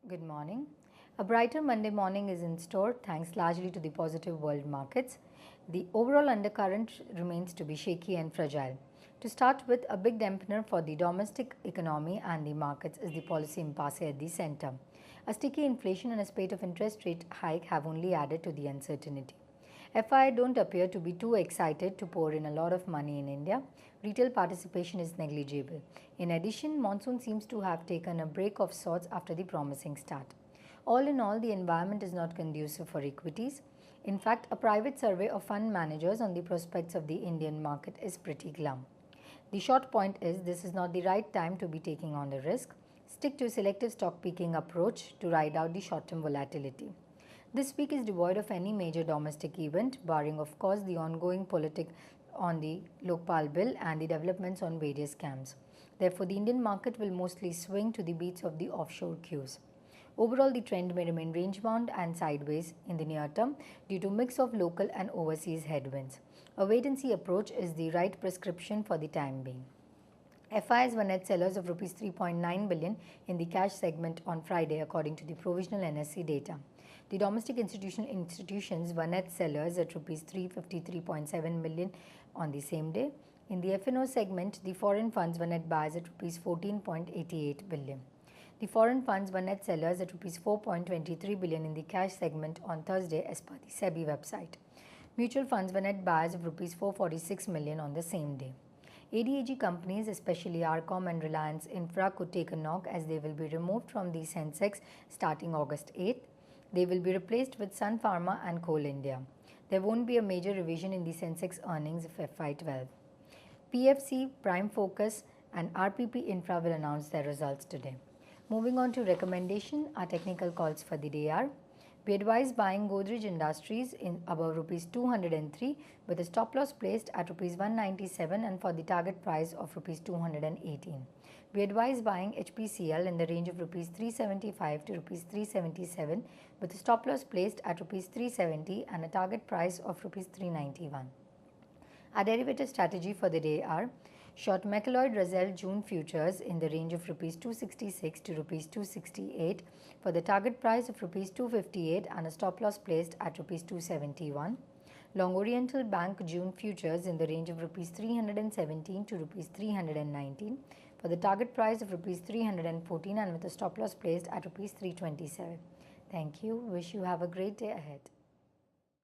Good morning. A brighter Monday morning is in store thanks largely to the positive world markets. The overall undercurrent remains to be shaky and fragile. To start with, a big dampener for the domestic economy and the markets is the policy impasse at the center. A sticky inflation and a spate of interest rate hike have only added to the uncertainty. FI don't appear to be too excited to pour in a lot of money in India. Retail participation is negligible. In addition, monsoon seems to have taken a break of sorts after the promising start. All in all, the environment is not conducive for equities. In fact, a private survey of fund managers on the prospects of the Indian market is pretty glum. The short point is this is not the right time to be taking on the risk. Stick to a selective stock picking approach to ride out the short-term volatility. This week is devoid of any major domestic event, barring of course the ongoing politics on the Lokpal bill and the developments on various scams. Therefore, the Indian market will mostly swing to the beats of the offshore cues. Overall, the trend may remain range-bound and sideways in the near term due to a mix of local and overseas headwinds. A wait-and-see approach is the right prescription for the time being. FIs were net sellers of Rs 3.9 billion in the cash segment on Friday according to the provisional NSE data. The domestic institutions were net sellers at Rs 353.7 million on the same day. In the F&O segment, the foreign funds were net buyers at Rs 14.88 billion. The foreign funds were net sellers at Rs 4.23 billion in the cash segment on Thursday as per the SEBI website. Mutual funds were net buyers of Rs 446 million on the same day. ADAG companies, especially Arcom and Reliance Infra, could take a knock as they will be removed from the Sensex starting August 8th. They will be replaced with Sun Pharma and Coal India. There won't be a major revision in the Sensex earnings of FY12. PFC, Prime Focus and RPP Infra will announce their results today. Moving on to recommendation, our technical calls for the day are: we advise buying Godrej Industries in above Rs 203 with a stop loss placed at Rs 197 and for the target price of Rs 218. We advise buying HPCL in the range of Rs 375 to Rs 377 with a stop loss placed at Rs 370 and a target price of Rs 391. Our derivative strategy for the day are: short Metalloid Razell June futures in the range of Rs 266 to Rs 268 for the target price of Rs 258 and a stop loss placed at Rs 271. Long Oriental Bank June futures in the range of Rs 317 to Rs 319 for the target price of Rs 314 and with a stop loss placed at Rs 327. Thank you. Wish you have a great day ahead.